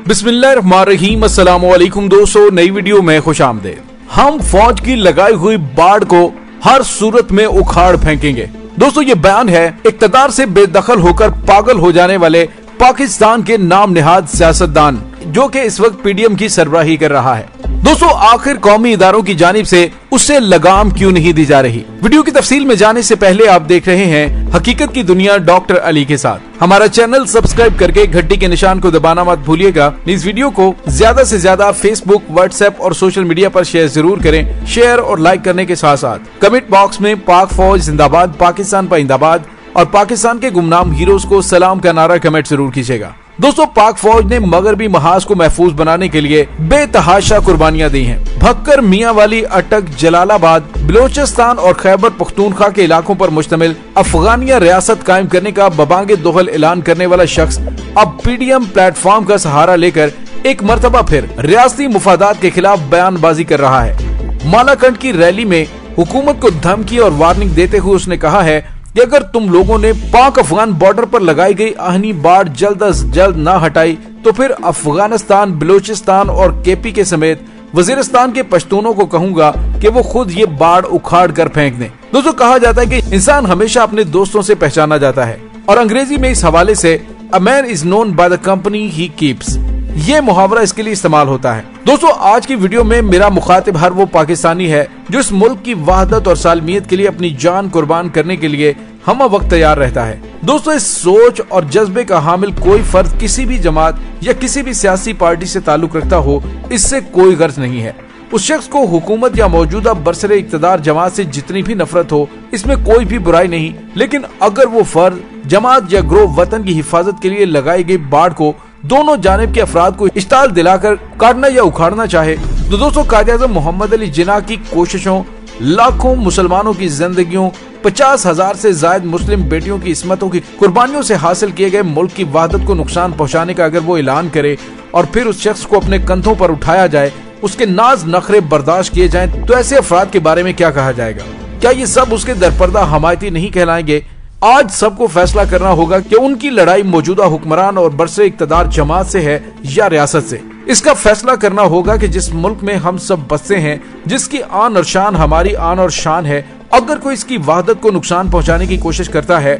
बिस्मिल्लाहिर्रहमानिर्रहीम, अस्सलाम वालेकुम दोस्तों, नई वीडियो में खुशामदीद। हम फौज की लगाई हुई बाढ़ को हर सूरत में उखाड़ फेंकेंगे। दोस्तों, ये बयान है इक़्तिदार से बेदखल होकर पागल हो जाने वाले पाकिस्तान के नाम निहाद सियासतदान, जो कि इस वक्त पीडीएम की सरबराही कर रहा है। दोस्तों, आखिर कौमी इदारों की जानिब से उससे लगाम क्यों नहीं दी जा रही? वीडियो की तफसील में जाने से पहले आप देख रहे हैं हकीकत की दुनिया डॉक्टर अली के साथ। हमारा चैनल सब्सक्राइब करके घंटी के निशान को दबाना मत भूलिएगा। इस वीडियो को ज्यादा से ज्यादा फेसबुक, व्हाट्सएप और सोशल मीडिया पर शेयर जरूर करें। शेयर और लाइक करने के साथ साथ कमेंट बॉक्स में पाक फौज जिंदाबाद, पाकिस्तान पाइंदाबाद और पाकिस्तान के गुमनाम हीरोज को सलाम का नारा कमेंट जरूर कीजिएगा। दोस्तों, पाक फौज ने मगरबी महाज को महफूज बनाने के लिए बेतहाशा कुर्बानियां दी हैं। भक्कर, मियांवाली, अटक, जलालाबाद, बलोचिस्तान और खैबर पख्तूनख्वा के इलाकों पर मुश्तमिल अफगानिया रियासत कायम करने का बबांगे दोहल ऐलान करने वाला शख्स अब पीडीएम प्लेटफॉर्म का सहारा लेकर एक मरतबा फिर रियासती मुफादात के खिलाफ बयानबाजी कर रहा है। मालाकंड की रैली में हुकूमत को धमकी और वार्निंग देते हुए उसने कहा है कि अगर तुम लोगों ने पाक अफगान बॉर्डर पर लगाई गई आहनी बाढ़ जल्द अज जल्द न हटाई तो फिर अफगानिस्तान, बलूचिस्तान और केपी के समेत वजीरिस्तान के पश्तूनों को कहूंगा कि वो खुद ये बाढ़ उखाड़ कर फेंक दें। दोस्तों, कहा जाता है कि इंसान हमेशा अपने दोस्तों से पहचाना जाता है और अंग्रेजी में इस हवाले से a man is known by the company he keeps, ये मुहावरा इसके लिए इस्तेमाल होता है। दोस्तों, आज की वीडियो में मेरा मुखातिब हर वो पाकिस्तानी है जो इस मुल्क की वहदत और सालमियत के लिए अपनी जान कुर्बान करने के लिए हम वक्त तैयार रहता है। दोस्तों, इस सोच और जज्बे का हामिल कोई फर्द किसी भी जमात या किसी भी सियासी पार्टी से ताल्लुक रखता हो, इससे कोई गर्ज नहीं है। उस शख्स को हुकूमत या मौजूदा बरसरे इक़्तिदार जमात से जितनी भी नफरत हो, इसमें कोई भी बुराई नहीं, लेकिन अगर वो फर्द जमात या ग्रोह वतन की हिफाजत के लिए लगाई गई बाढ़ को दोनों जानिब के अफराद को इश्ताल दिलाकर काटना या उखाड़ना चाहे तो दोस्तों, कायद-ए-आज़म मोहम्मद अली जिन्ना की कोशिशों, लाखों मुसलमानों की जिंदगियों, 50,000 से ज्यादा मुस्लिम बेटियों की इस्मतों की कुर्बानियों से हासिल किए गए मुल्क की वहदत को नुकसान पहुंचाने का अगर वो ऐलान करे और फिर उस शख्स को अपने कंधों पर उठाया जाए, उसके नाज नखरे बर्दाश्त किए जाएं, तो ऐसे अफराद के बारे में क्या कहा जाएगा? क्या ये सब उसके दरपर्दा हमायती नहीं कहलाएंगे? आज सबको फैसला करना होगा कि उनकी लड़ाई मौजूदा हुक्मरान और बरसे इक़्तिदार जमात से है या रियासत से। इसका फैसला करना होगा कि जिस मुल्क में हम सब बसते हैं, जिसकी आन और शान हमारी आन और शान है, अगर कोई इसकी वहदत को नुकसान पहुंचाने की कोशिश करता है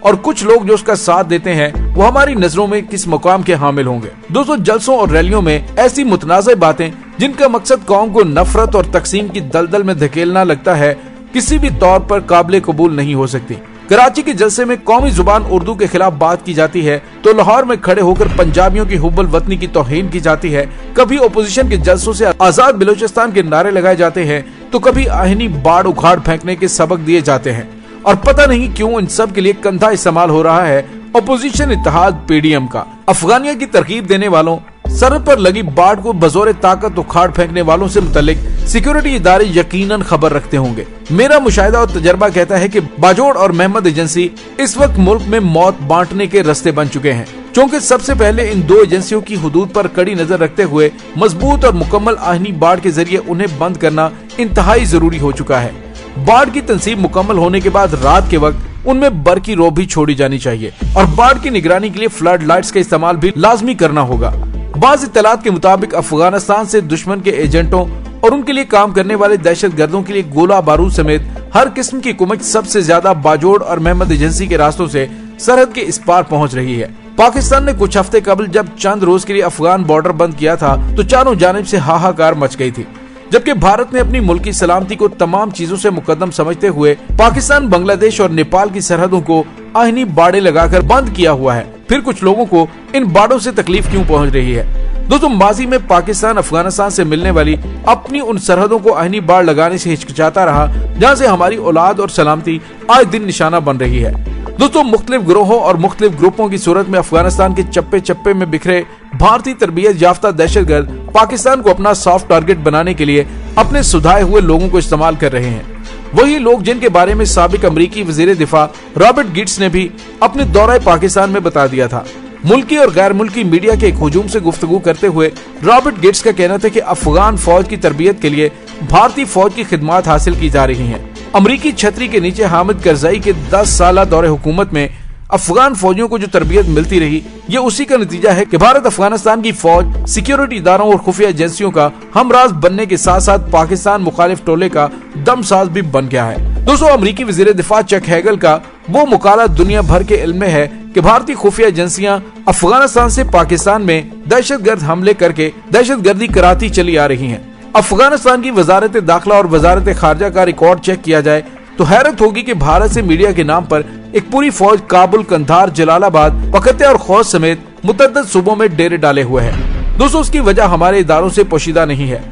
और कुछ लोग जो उसका साथ देते हैं, वो हमारी नजरों में किस मुकाम के हामिल होंगे? दोस्तों, जलसों और रैलियों में ऐसी मुतनाज़ बातें जिनका मकसद कौम को नफरत और तकसीम की दलदल में धकेलना लगता है, किसी भी तौर पर काबिल कबूल नहीं हो सकती। कराची के जलसे में कौमी जुबान उर्दू के खिलाफ बात की जाती है तो लाहौर में खड़े होकर पंजाबियों की हुब्बुल वतनी की तौहीन की जाती है। कभी ओपोजिशन के जलसों से आजाद बलूचिस्तान के नारे लगाए जाते हैं तो कभी आहनी बाढ़ उखाड़ फेंकने के सबक दिए जाते हैं, और पता नहीं क्यों इन सब के लिए कंधा इस्तेमाल हो रहा है ओपोजिशन इत्तेहाद पीडीएम का। अफगानिया की तरकीब देने वालों, सरहद पर लगी बाढ़ को बजोरे ताकत उखाड़ फेंकने वालों से मुतल्लिक सिक्योरिटी इदारे यकीनन खबर रखते होंगे। मेरा मुशाहिदा और तजर्बा कहता है कि बाजोड़ और महमद एजेंसी इस वक्त मुल्क में मौत बांटने के रास्ते बन चुके हैं, क्योंकि सबसे पहले इन दो एजेंसियों की हुदूद पर कड़ी नजर रखते हुए मजबूत और मुकम्मल आहनी बाढ़ के जरिए उन्हें बंद करना इंतहाई जरूरी हो चुका है। बाढ़ की तंसीब मुकम्मल होने के बाद रात के वक्त उनमें बर की रोब भी छोड़ी जानी चाहिए और बाढ़ की निगरानी के लिए फ्लड लाइट्स का इस्तेमाल भी लाजमी करना होगा। बाज़ इत्तलात के मुताबिक अफगानिस्तान से दुश्मन के एजेंटों और उनके लिए काम करने वाले दहशत गर्दों के लिए गोला बारूद समेत हर किस्म की कुमक सबसे ज्यादा बाजोड़ और महमद एजेंसी के रास्तों से सरहद के इस पार पहुंच रही है। पाकिस्तान ने कुछ हफ्ते कबल जब चंद रोज के लिए अफगान बॉर्डर बंद किया था तो चारों जानिब से हाहाकार मच गई थी, जबकि भारत ने अपनी मुल्की सलामती को तमाम चीजों से मुकद्दम समझते हुए पाकिस्तान, बांग्लादेश और नेपाल की सरहदों को आहनी बाड़े लगाकर बंद किया हुआ है। फिर कुछ लोगों को इन बाड़ों से तकलीफ क्यों पहुंच रही है? दोस्तों, माजी में पाकिस्तान अफगानिस्तान से मिलने वाली अपनी उन सरहदों को आहनी बाड़ लगाने से हिचकिचाता रहा, जहां से हमारी औलाद और सलामती आए दिन निशाना बन रही है। दोस्तों, मुख्तलिफ ग्रोहों और मुख्तलिफ ग्रुपों की सूरत में अफगानिस्तान के चप्पे चप्पे में बिखरे भारतीय तरबियत याफ्ता दहशतगर्द पाकिस्तान को अपना सॉफ्ट टारगेट बनाने के लिए अपने सुधाए हुए लोगों को इस्तेमाल कर रहे हैं। वही लोग जिनके बारे में साबिक अमरीकी वजीर दिफा रॉबर्ट गिट्स ने भी अपने दौरे पाकिस्तान में बता दिया था। मुल्की और गैर मुल्की मीडिया के एक हुजूम से गुफ्तगू करते हुए रॉबर्ट गिट्स का कहना था कि अफगान फौज की तरबियत के लिए भारतीय फौज की खिदमात हासिल की जा रही हैं अमरीकी छतरी के नीचे हामिद करजाई के 10 साल दौरे हुकूमत में अफगान फौजियों को जो तरबियत मिलती रही, ये उसी का नतीजा है कि भारत अफगानिस्तान की फौज सिक्योरिटी इदारों और खुफिया एजेंसियों का हमराज बनने के साथ साथ पाकिस्तान मुखालिफ टोले का दमसाज भी बन गया है। दोस्तों, अमरीकी वजीर दिफा चक हैगल का वो मुकाला दुनिया भर के इल्म में है कि भारतीय खुफिया एजेंसियां अफगानिस्तान से पाकिस्तान में दहशतगर्द हमले करके दहशतगर्दी कराती चली आ रही हैं। अफगानिस्तान की वजारत दाखिला और वजारत खारजा का रिकॉर्ड चेक किया जाए तो हैरत होगी कि भारत से मीडिया के नाम पर एक पूरी फौज काबुल, कंधार, जलालाबाद, पकते और खौज समेत मुतअद्दिद सूबों में डेरे डाले हुए है। दोस्तों, उसकी वजह हमारे इदारों से पोशीदा नहीं है।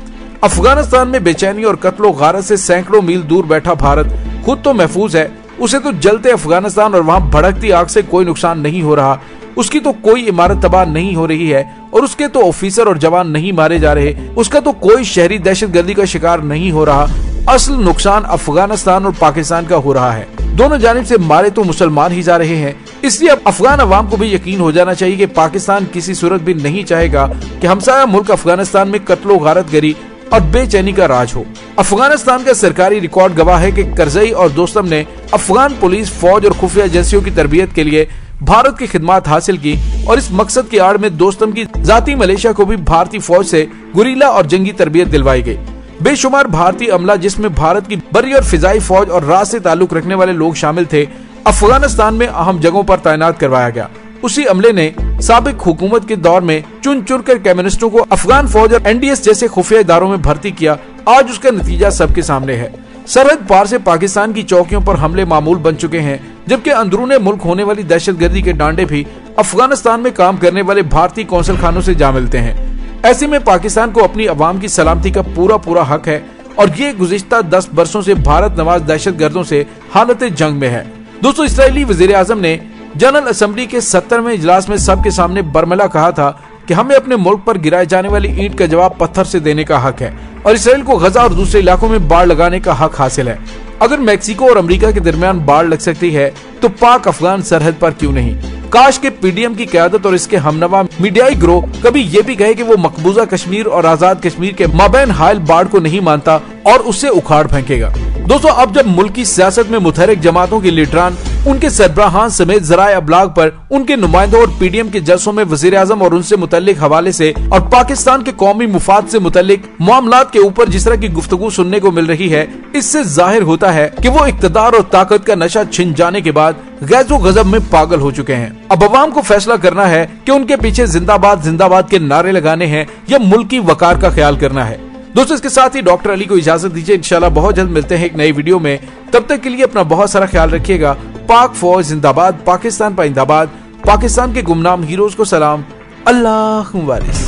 अफगानिस्तान में बेचैनी और कत्लो गारत से सैकड़ों मील दूर बैठा भारत खुद तो महफूज है, उसे तो जलते अफगानिस्तान और वहाँ भड़कती आग से कोई नुकसान नहीं हो रहा, उसकी तो कोई इमारत तबाह नहीं हो रही है और उसके तो ऑफिसर और जवान नहीं मारे जा रहे, उसका तो कोई शहरी दहशतगर्दी का शिकार नहीं हो रहा। असल नुकसान अफगानिस्तान और पाकिस्तान का हो रहा है। दोनों जानिब से मारे तो मुसलमान ही जा रहे हैं। इसलिए अब अफगान अवाम को भी यकीन हो जाना चाहिए कि पाकिस्तान किसी सूरत भी नहीं चाहेगा कि हमसाया मुल्क अफगानिस्तान में कत्लो गारतगरी और बेचैनी का राज हो। अफगानिस्तान का सरकारी रिकॉर्ड गवाह है कि करजई और दोस्तम ने अफगान पुलिस, फौज और खुफिया एजेंसियों की तरबियत के लिए भारत की खिदमत हासिल की और इस मकसद की आड़ में दोस्तम की जाती मलेशिया को भी भारतीय फौज से गुरीला और जंगी तरबियत दिलवाई गई। बेशुमार भारतीय अमला, जिसमें भारत की बरी और फिजाई फौज और राज से ताल्लुक रखने वाले लोग शामिल थे, अफगानिस्तान में अहम जगहों पर तैनात करवाया गया। उसी अमले ने साबिक हुकूमत के दौर में चुन चुन कर कम्युनिस्टों को अफगान फौज और एनडीएस जैसे खुफिया इदारों में भर्ती किया। आज उसका नतीजा सबके सामने है। सरहद पार से पाकिस्तान की चौकियों पर हमले मामूल बन चुके हैं, जबकि अंदरूने मुल्क होने वाली दहशतगर्दी के डांडे भी अफगानिस्तान में काम करने वाले भारतीय कौंसल खानों से जा मिलते हैं। ऐसे में पाकिस्तान को अपनी अवाम की सलामती का पूरा हक है और ये गुज़िश्ता 10 बरसों से भारत नवाज दहशतगर्दों से हालत जंग में है। दोस्तों, इस्राएली वज़ीर आज़म ने जनरल असेंबली के 70वें इजलास में सबके सामने बरमला कहा था कि हमें अपने मुल्क पर गिराए जाने वाली ईंट का जवाब पत्थर से देने का हक है और इसराइल को गजा और दूसरे इलाकों में बाढ़ लगाने का हक हासिल है। अगर मैक्सिको और अमेरिका के दरमियान बाढ़ लग सकती है तो पाक अफगान सरहद पर क्यों नहीं। काश के पीडीएम की क़यादत और इसके हमनवा मीडियाई ग्रोह कभी ये भी कहे कि वो मकबूजा कश्मीर और आजाद कश्मीर के माबैन हाल बाढ़ को नहीं मानता और उससे उखाड़ फेंकेगा। दोस्तों, अब जब मुल्क की सियासत में मुतहरिक जमातों के लीडरान, उनके सरबराहान समेत ज़राए अबलाग पर उनके नुमाइंदों और पीडीएम के जलसों में वज़ीर आज़म और उनसे मुतल्लिक हवाले से और पाकिस्तान के कौमी मुफाद से मुतल्लिक मामलात के ऊपर जिस तरह की गुफ्तगू सुनने को मिल रही है, इससे जाहिर होता है कि वो इक़्तिदार और ताकत का नशा छिन जाने के बाद गैज़ो गज़ब में पागल हो चुके हैं। अब अवाम को फैसला करना है कि उनके पीछे जिंदाबाद जिंदाबाद के नारे लगाने हैं या मुल्क की वकार का ख्याल करना है। दोस्तों, इसके साथ ही डॉक्टर अली को इजाजत दीजिए। इंशाल्लाह बहुत जल्द मिलते हैं एक नई वीडियो में। तब तक के लिए अपना बहुत सारा ख्याल रखिएगा। पाक फौज जिंदाबाद, पाकिस्तान पाइंदाबाद, पाकिस्तान के गुमनाम हीरोज को सलाम। अल्लाह वारिस।